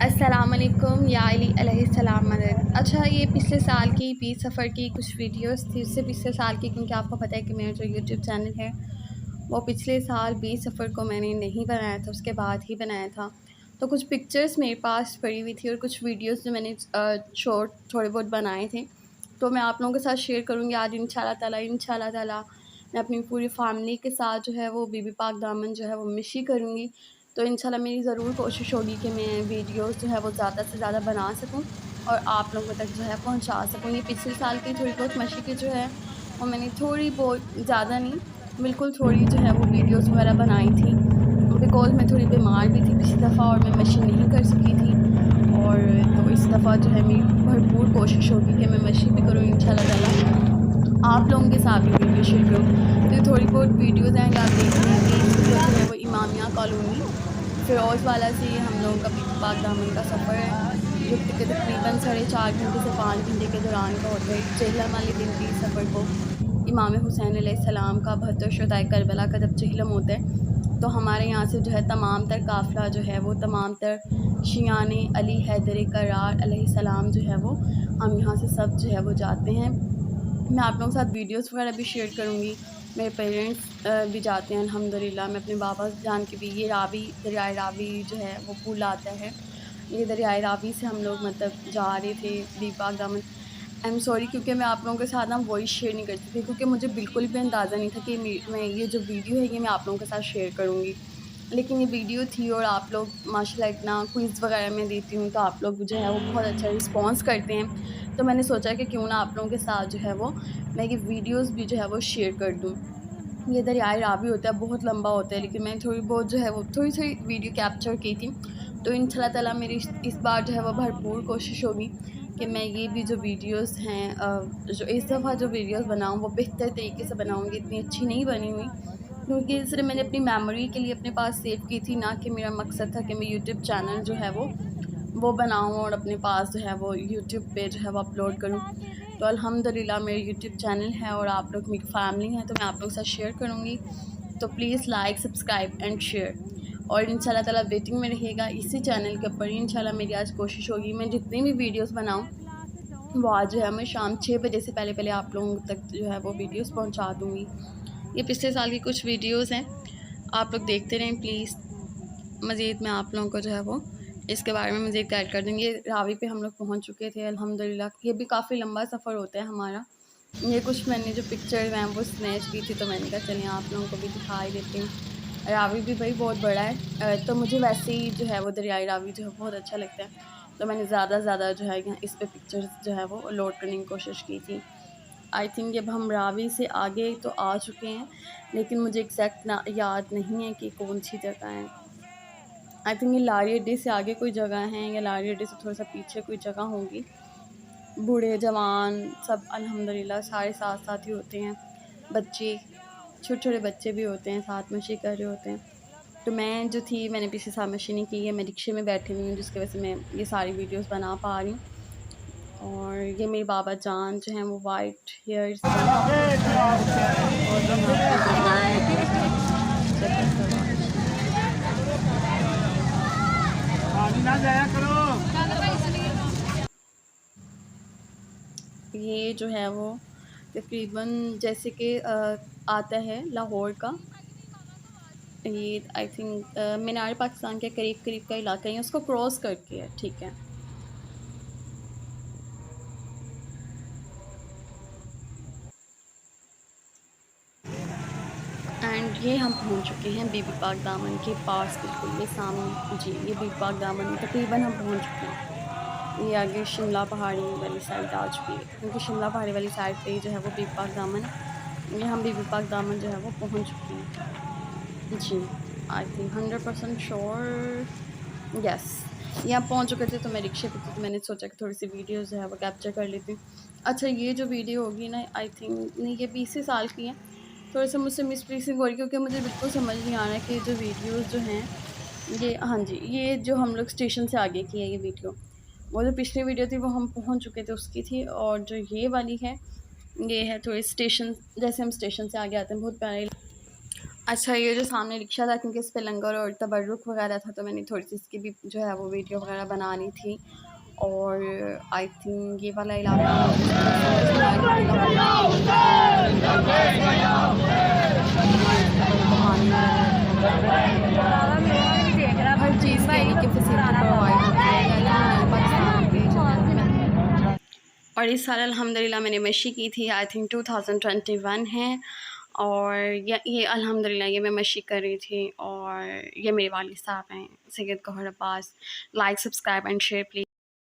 अस्सलामुअलैकुम या अली अलैहिस्सलाम मदद। अच्छा, ये पिछले साल की बीच सफ़र की कुछ वीडियोस थी, उससे पिछले साल की, क्योंकि आपको पता है कि मेरा जो यूट्यूब चैनल है वो पिछले साल बीच सफ़र को मैंने नहीं बनाया था, उसके बाद ही बनाया था। तो कुछ पिक्चर्स मेरे पास पड़ी हुई थी और कुछ वीडियोस जो मैंने शॉर्ट थोड़े बहुत बनाए थे, तो मैं आप लोगों के साथ शेयर करूँगी आज इंशाल्लाह ताला। मैं अपनी पूरी फैमिली के साथ जो है वो बीबी पाक दामन जो है वो मिशी करूँगी। तो इंशाल्लाह मेरी ज़रूर कोशिश होगी कि मैं वीडियोस जो है वो ज़्यादा से ज़्यादा बना सकूँ और आप लोगों तक जो है पहुँचा सकूँ। ये पिछले साल की थोड़ी बहुत मशी की जो है वो मैंने थोड़ी बहुत, ज़्यादा नहीं, बिल्कुल थोड़ी जो है वो वीडियोस वगैरह बनाई थी, बिकॉज़ मैं थोड़ी बीमार भी थी पिछली दफ़ा और मैं मशी नहीं कर सकी थी। और तो इस दफ़ा जो है मेरी भरपूर कोशिश होगी कि मैं मशी भी करूँ इंशाल्लाह ताला, आप लोगों के साथ भी वीडियो शेयर करूँ। तो थोड़ी बहुत वीडियोज़ हैं, आप देख रहे हैं कि जो है वो इमामिया कॉलोनी फ़िरोज़ वाला से हम लोगों का बीबी पाक दामन का सफ़र है, जो कि तकरीबन 4.5 घंटे से 5 घंटे के दौरान का होता है। चहलम वाले दिन के सफ़र को इमाम हुसैन अलैहिस्सलाम का 72 शुहदाए करबला का जब चहलम होता है, तो हमारे यहाँ से जो है तमाम तर काफ़िला जो है वो तमाम तर शियाने अली हैदर करार अलैहिस्सलाम जो है वो हम यहाँ से सब जो है वो जाते हैं। मैं आप लोगों के साथ वीडियोस वगैरह भी शेयर करूँगी। मेरे पेरेंट्स भी जाते हैं अल्हम्दुलिल्लाह। मैं अपने बाबा जान के भी, ये रावी, दरियाए रावी जो है वो पुल आता है, ये दरियाए रावी से हम लोग मतलब जा रहे थे बीबी पाक दामन। आई एम सॉरी, क्योंकि मैं आप लोगों के साथ ना वॉइस शेयर नहीं कर सकती, क्योंकि मुझे बिल्कुल भी अंदाज़ा नहीं था कि मैं ये जो वीडियो है ये मैं आप लोगों के साथ शेयर करूँगी। लेकिन ये वीडियो थी और आप लोग माशाल्लाह इतना क्विज़ वगैरह मैं देती हूँ तो आप लोग जो है वो बहुत अच्छा रिस्पॉन्स करते हैं। तो मैंने सोचा कि क्यों ना आप लोगों के साथ जो है वो मैं ये वीडियोज़ भी जो है वो शेयर कर दूँ। ये दरियाए रावी होता है, बहुत लंबा होता है, लेकिन मैंने थोड़ी बहुत जो है वो थोड़ी-थोड़ी वीडियो कैप्चर की थी। तो इंशाल्लाह ताला मेरी इस बार जो है वो भरपूर कोशिश होगी कि मैं ये भी जो वीडियोज़ हैं जो इस दफ़ा जो वीडियोज़ बनाऊँ वो बेहतर तरीके से बनाऊँगी। इतनी अच्छी नहीं बनी हुई, क्योंकि सिर्फ़ मैंने अपनी मेमोरी के लिए अपने पास सेव की थी, ना कि मेरा मकसद था कि मैं यूट्यूब चैनल जो है वो बनाऊँ और अपने पास जो है वो यूट्यूब पे जो है वो अपलोड करूँ। तो अल्हम्दुलिल्लाह मेरे यूट्यूब चैनल है और आप लोग मेरी फैमिली हैं, तो मैं आप लोगों के साथ शेयर करूँगी। तो please like, subscribe and share, और इंशाल्लाह ताला वेटिंग में रहिएगा इसी चैनल के ऊपर। इंशाल्लाह मेरी आज कोशिश होगी मैं जितनी भी वीडियोज़ बनाऊँ वो आज जो है मैं शाम 6 बजे से पहले आप लोगों तक जो है वो वीडियोज़ पहुँचा दूँगी। ये पिछले साल की कुछ वीडियोज़ हैं, आप लोग देखते रहें प्लीज़। मज़ीद मैं आप लोगों को जो है वो इसके बारे में मज़ीद गाइड कर दूँगी। ये रावी पे हम लोग पहुँच चुके थे अल्हम्दुलिल्लाह। ये भी काफ़ी लंबा सफ़र होता है हमारा। ये कुछ मैंने जो पिक्चर हैं वो स्नैच की थी, तो मैंने कहा चलिए आप लोगों को भी दिखा ही देती हूँ। रावी भी भाई बहुत बड़ा है, तो मुझे वैसे ही जो है वो दरियाई रावी जो है बहुत अच्छा लगता है, तो मैंने ज़्यादा से ज़्यादा जो है यहाँ इस पे पिक्चर्स जो है वो लोड करने की कोशिश की थी। आई थिंक अब हम रावी से आगे तो आ चुके हैं, लेकिन मुझे एग्जैक्ट ना याद नहीं है कि कौन सी जगह है। आई थिंक ये लारी अड्डे से आगे कोई जगह है या लारी अड्डे से थोड़ा सा पीछे कोई जगह होगी। बूढ़े जवान सब अल्हम्दुलिल्लाह सारे साथ साथ ही होते हैं, बच्चे, छोटे-छोटे बच्चे भी होते हैं, साथ मशी कर रहे होते हैं। तो मैं जो थी मैंने पिछले साल मशी नहीं की है, मैं रिक्शे में बैठी हुई हूँ, जिसकी वजह से मैं ये सारी वीडियोज़ बना पा रही हूँ। और ये मेरे बाबा जान जो हैं वो वाइट हेयर्स हैं, और यहाँ पे जो है वीडियोज़ हैं चेक करवा। ना जाया करो। ये जो है वो तकरीबन जैसे कि आता है लाहौर का, ये आई थिंक मीनार पाकिस्तान के करीब-करीब का इलाका है, उसको क्रॉस करके है, ठीक है। एंड ये हम पहुंच चुके हैं बीबी पाक दामन के पास, बिल्कुल ये सामने जी, ये बीबी पाक दामन तकरीबन हम पहुंच चुके हैं। ये आगे शिमला पहाड़ी वाली साइड आ चुकी है, क्योंकि शिमला पहाड़ी वाली साइड पे ही जो है वो बीबी पाक दामन है। ये हम बीबी पाक दामन जो है वो पहुंच चुके हैं जी। आई थिंक 100% श्योर, यस, यहाँ पहुँच चुके थे, तो मैं रिक्शे पे थी, तो मैंने सोचा कि थोड़ी सी वीडियो जो है वो कैप्चर कर लेती हूँ। अच्छा, ये जो वीडियो होगी ना आई थिंक नहीं, ये 20 साल की है, थोड़ा सा मुझसे मिसप्लेसिंग हो रही है, क्योंकि मुझे बिल्कुल समझ नहीं आ रहा है कि जो वीडियोज़ जो हैं ये, हाँ जी, ये जो हम लोग स्टेशन से आगे की है ये वीडियो, वो जो पिछली वीडियो थी वो हम पहुँच चुके थे उसकी थी, और जो ये वाली है ये है थोड़ी स्टेशन, जैसे हम स्टेशन से आगे आते हैं, बहुत प्यारा। अच्छा, ये जो सामने रिक्शा था, क्योंकि इस पे लंगर और तबर्रुक वगैरह था, तो मैंने थोड़ी सी इसकी भी जो है वो वीडियो वगैरह बनानी थी। और आई थिंक ये वाला इलाका मुझे समझ नहीं आया, क्योंकि काफ़ी हर चीज़ की यानी कि फैसिलिटी प्रोवाइड होती है पाकिस्तान के जो है। और इस साल अल्हम्दुलिल्लाह मैंने मशी की थी, आई थिंक 2021 है। और ये अल्हम्दुलिल्लाह ये मैं मशी कर रही थी। और ये मेरे वालिद साहब हैं, Syed Gauhar Abbas. Like, subscribe and share please.